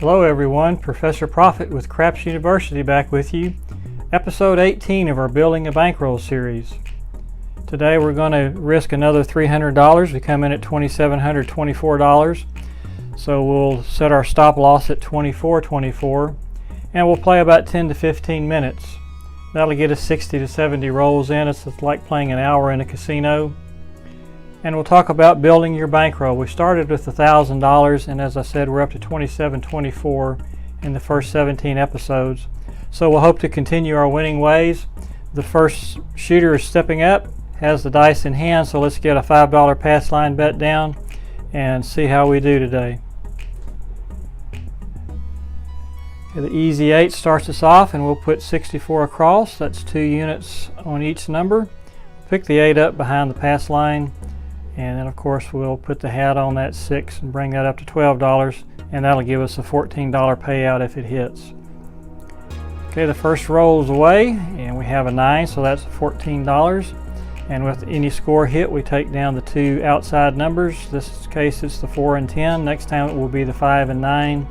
Hello everyone, Professor Profit with Craps University back with you. Episode 18 of our Building a Bankroll series. Today we're going to risk another $300. We come in at $2,724. So we'll set our stop loss at $24.24 and we'll play about 10 to 15 minutes. That'll get us 60 to 70 rolls in. It's like playing an hour in a casino. And we'll talk about building your bankroll. We started with $1,000 and as I said we're up to $27.24 in the first 17 episodes. So we'll hope to continue our winning ways. The first shooter is stepping up, has the dice in hand, so let's get a $5 pass line bet down and see how we do today. Okay, the easy 8 starts us off and we'll put 64 across. That's 2 units on each number. Pick the 8 up behind the pass line. And then of course we'll put the hat on that 6 and bring that up to $12, and that'll give us a $14 payout if it hits. Okay, the first roll is away and we have a 9, so that's $14. And with any score hit we take down the 2 outside numbers. This case it's the 4 and 10. Next time it will be the 5 and 9.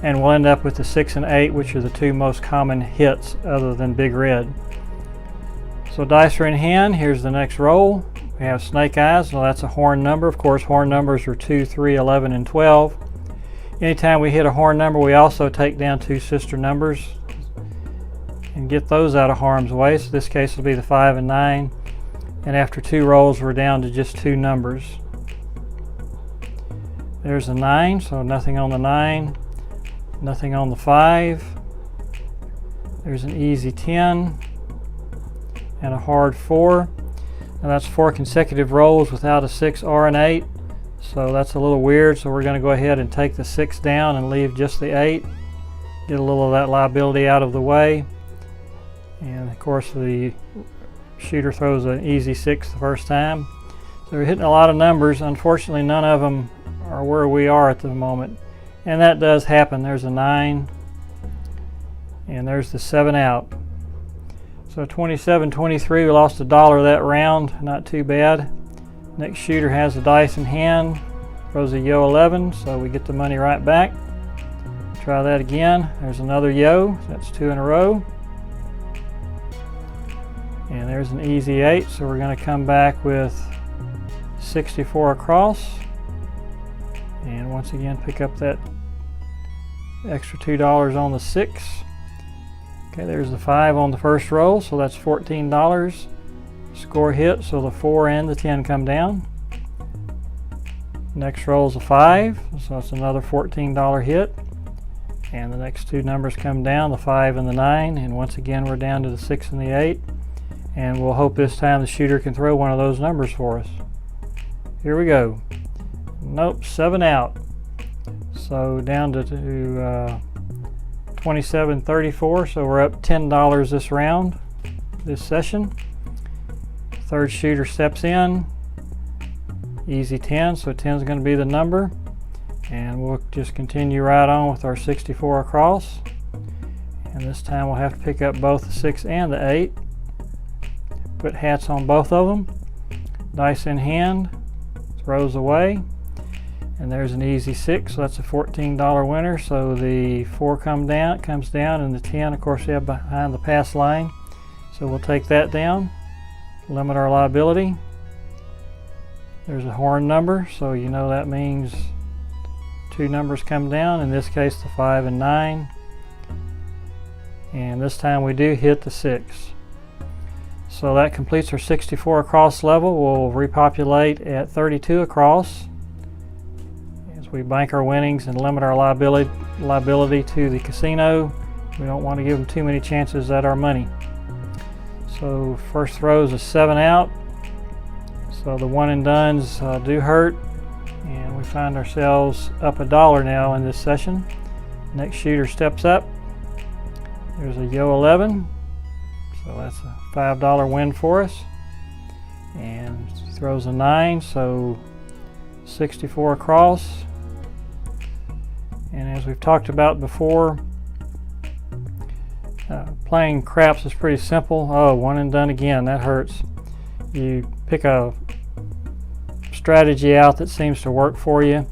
And we'll end up with the 6 and 8, which are the 2 most common hits other than Big Red. So dice are in hand. Here's the next roll. We have snake eyes. Well, that's a horn number. Of course, horn numbers are 2, 3, 11, and 12. Anytime we hit a horn number, we also take down 2 sister numbers and get those out of harm's way. So this case will be the 5 and 9. And after 2 rolls, we're down to just 2 numbers. There's a 9, so nothing on the 9. Nothing on the 5. There's an easy 10 and a hard 4. Now that's 4 consecutive rolls without a 6 or an 8, so that's a little weird. So we're going to go ahead and take the 6 down and leave just the 8. Get a little of that liability out of the way. And of course the shooter throws an easy 6 the first time. So we're hitting a lot of numbers. Unfortunately none of them are where we are at the moment. And that does happen. There's a 9 and there's the 7 out. So $27.23, we lost $1 that round, not too bad. Next shooter has the dice in hand, throws a yo 11, so we get the money right back. Try that again. There's another yo, that's 2 in a row. And there's an easy 8, so we're going to come back with 64 across. And once again pick up that extra $2 on the 6. Okay, there's the 5 on the first roll, so that's $14. Score hit, so the 4 and the 10 come down. Next roll is a 5, so that's another $14 hit. And the next 2 numbers come down, the 5 and the 9, and once again we're down to the 6 and the 8. And we'll hope this time the shooter can throw one of those numbers for us. Here we go. Nope, 7 out. So down to $27.34, so we're up $10 this round, this session. Third shooter steps in, easy 10, so 10 is going to be the number. And we'll just continue right on with our 64 across. And this time we'll have to pick up both the 6 and the 8. Put hats on both of them. Dice in hand, throws away. And there's an easy 6, so that's a $14 winner. So the 4 comes down, and the 10, of course, we have behind the pass line. So we'll take that down, limit our liability. There's a horn number, so you know that means 2 numbers come down, in this case the 5 and 9. And this time we do hit the 6. So that completes our 64 across level. We'll repopulate at 32 across. We bank our winnings and limit our liability to the casino. We don't want to give them too many chances at our money. So first throw is a 7 out. So the 1 and dones do hurt, and we find ourselves up $1 now in this session. Next shooter steps up. There's a yo 11, so that's a $5 win for us. And throws a 9, so 64 across. And as we've talked about before, playing craps is pretty simple. Oh, 1 and done again, that hurts. You pick a strategy out that seems to work for you,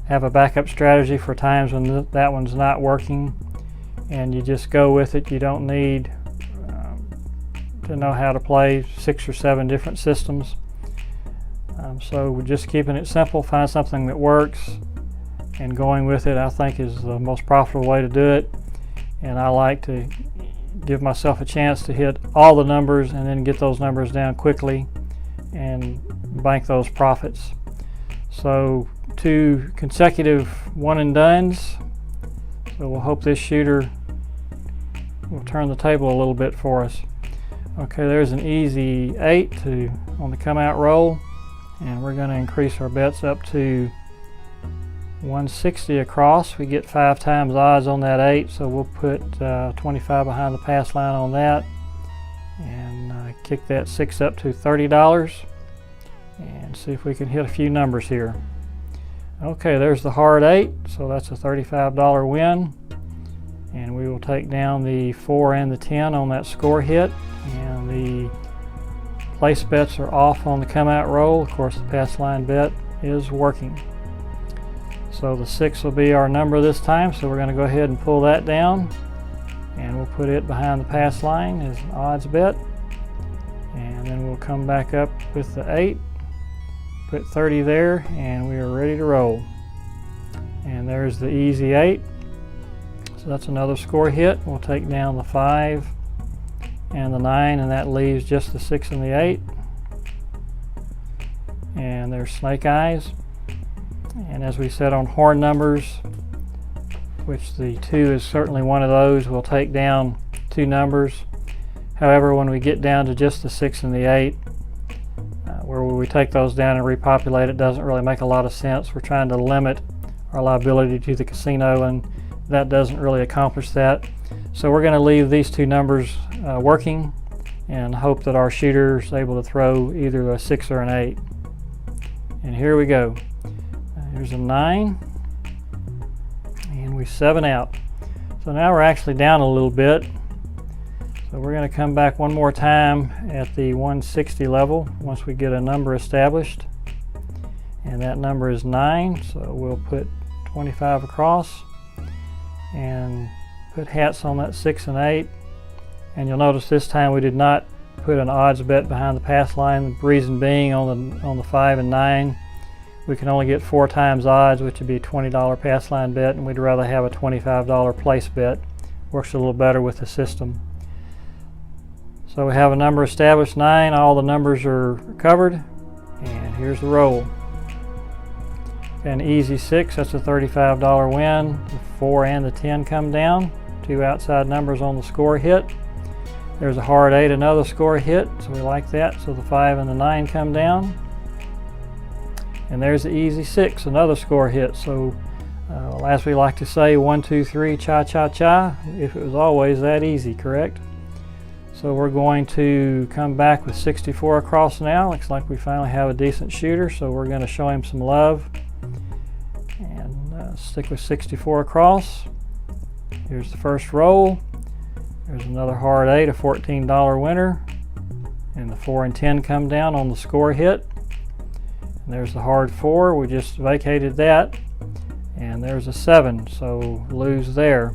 have a backup strategy for times when that one's not working, and you just go with it. You don't need to know how to play 6 or 7 different systems. So we're just keeping it simple. Find something that works and going with it, I think, is the most profitable way to do it. And I like to give myself a chance to hit all the numbers and then get those numbers down quickly and bank those profits. So 2 consecutive one and dones. So we'll hope this shooter will turn the table a little bit for us. Okay, there's an easy 8 on the come out roll, and we're going to increase our bets up to 160 across. We get 5 times odds on that 8, so we'll put 25 behind the pass line on that, and kick that 6 up to $30, and see if we can hit a few numbers here. Okay, there's the hard 8, so that's a $35 win, and we will take down the 4 and the 10 on that score hit, and the place bets are off on the come out roll. Of course, the pass line bet is working. So the 6 will be our number this time, so we're going to go ahead and pull that down, and we'll put it behind the pass line as an odds bet, and then we'll come back up with the 8, put 30 there, and we are ready to roll. And there's the easy 8, so that's another score hit. We'll take down the 5 and the 9, and that leaves just the 6 and the 8. And there's snake eyes. And as we said on horn numbers, which the 2 is certainly one of those, we'll take down 2 numbers. However, when we get down to just the 6 and the 8, where we take those down and repopulate, it doesn't really make a lot of sense. We're trying to limit our liability to the casino, and that doesn't really accomplish that. So we're going to leave these 2 numbers working and hope that our shooter is able to throw either a 6 or an 8. And here we go. Here's a 9, and we 7 out. So now we're actually down a little bit. So we're going to come back one more time at the 160 level once we get a number established. And that number is 9, so we'll put 25 across and put hats on that 6 and 8. And you'll notice this time we did not put an odds bet behind the pass line. The reason being on the 5 and 9, we can only get 4 times odds, which would be a $20 pass line bet, and we'd rather have a $25 place bet. Works a little better with the system. So we have a number established, 9. All the numbers are covered, and here's the roll. An easy 6, that's a $35 win. The 4 and the 10 come down. 2 outside numbers on the score hit. There's a hard 8, another score hit, so we like that. So the 5 and the 9 come down. And there's the easy 6, another score hit. So as we like to say, 1, 2, 3, cha-cha-cha, if it was always that easy, correct? So we're going to come back with 64 across now. Looks like we finally have a decent shooter, so we're going to show him some love and stick with 64 across. Here's the first roll. There's another hard 8, a $14 winner, and the 4 and 10 come down on the score hit. And there's the hard 4, we just vacated that, and there's a 7, so lose there.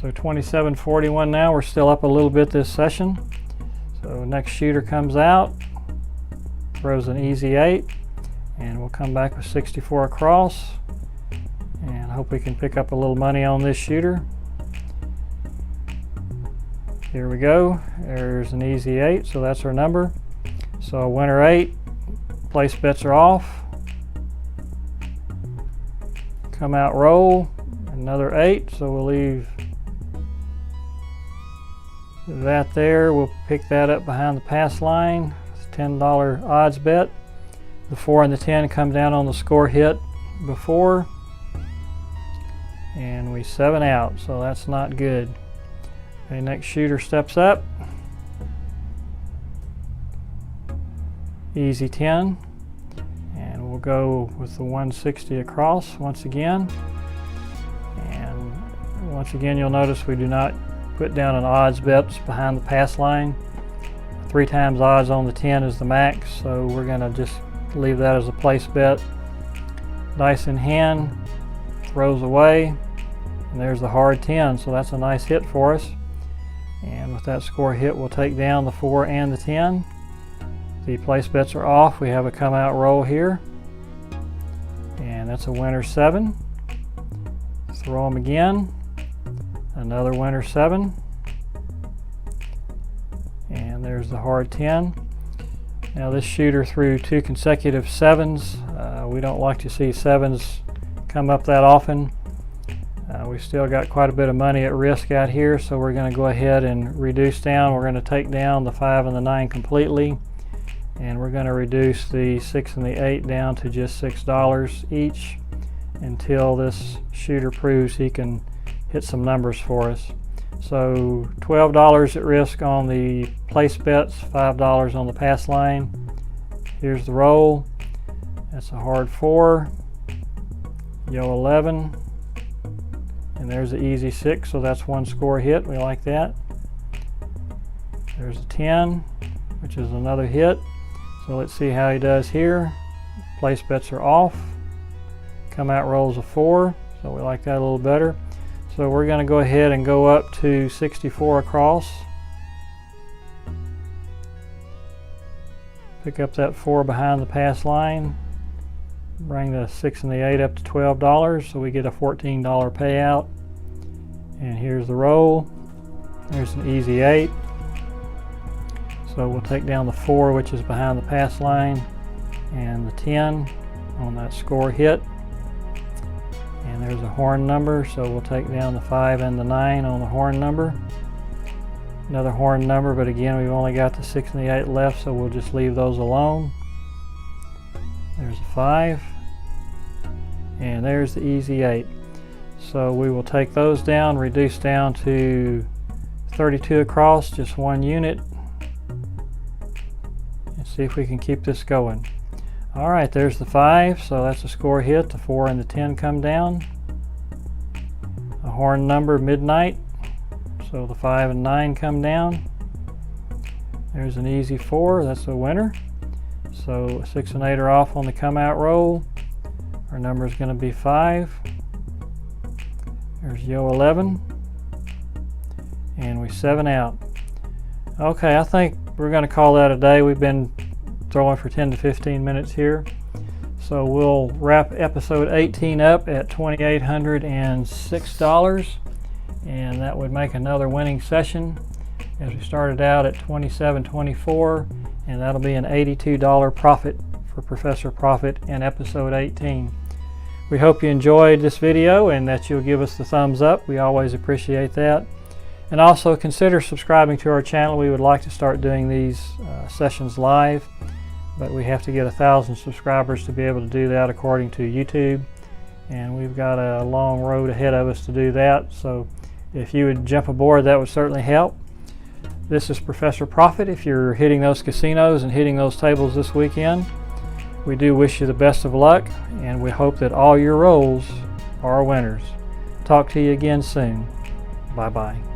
So 27-41 now. We're still up a little bit this session. So next shooter comes out, throws an easy 8, and we'll come back with 64 across, and hope we can pick up a little money on this shooter. Here we go. There's an easy 8, so that's our number. So winner 8. Place bets are off. Come out roll, another 8, so we'll leave that there. We'll pick that up behind the pass line. It's a $10 odds bet. The 4 and the 10 come down on the score hit before, and we 7 out, so that's not good. Okay, next shooter steps up. Easy 10, and we'll go with the 160 across once again. And once again, you'll notice we do not put down an odds bets behind the pass line. 3 times odds on the 10 is the max, so we're going to just leave that as a place bet. dice in hand, throws away, and there's the hard 10, so that's a nice hit for us. And with that score hit, we'll take down the 4 and the 10. The place bets are off. We have a come out roll here, and that's a winner 7. Throw them again, another winner 7, and there's the hard 10. Now this shooter threw 2 consecutive 7s. We don't like to see 7s come up that often. We've still got quite a bit of money at risk out here, so we're going to go ahead and reduce down. We're going to take down the 5 and the 9 completely, and we're going to reduce the 6 and the 8 down to just $6 each until this shooter proves he can hit some numbers for us. So $12 at risk on the place bets, $5 on the pass line. Here's the roll. That's a hard 4, yo 11, and there's the easy 6, so that's 1 score hit. We like that. There's a 10, which is another hit. So let's see how he does here. Place bets are off. Come out rolls a 4, so we like that a little better. So we're going to go ahead and go up to 64 across. Pick up that 4 behind the pass line. Bring the 6 and the 8 up to $12, so we get a $14 payout. And here's the roll. There's an easy 8. So we'll take down the 4, which is behind the pass line, and the 10 on that score hit. And there's a horn number, so we'll take down the 5 and the 9 on the horn number. Another horn number, but again, we've only got the 6 and the 8 left, so we'll just leave those alone. There's a 5, and there's the easy 8. So we will take those down, reduce down to 32 across, just 1 unit, and see if we can keep this going. All right, there's the 5, so that's a score hit. The 4 and the 10 come down. A horn number, midnight, so the 5 and 9 come down. There's an easy 4, that's a winner. So 6 and 8 are off on the come out roll. Our number is going to be 5. There's yo 11, and we 7 out. Okay, I think we're going to call that a day. We've been throwing for 10 to 15 minutes here. So we'll wrap episode 18 up at $2,806, and that would make another winning session, as we started out at $27.24, and that'll be an $82 profit for Professor Profit in episode 18. We hope you enjoyed this video and that you'll give us the thumbs up. We always appreciate that. And also consider subscribing to our channel. We would like to start doing these sessions live, but we have to get 1,000 subscribers to be able to do that according to YouTube, and we've got a long road ahead of us to do that. So if you would jump aboard, that would certainly help. This is Professor Profit. If you're hitting those casinos and hitting those tables this weekend, we do wish you the best of luck, and we hope that all your rolls are winners. Talk to you again soon. Bye-bye.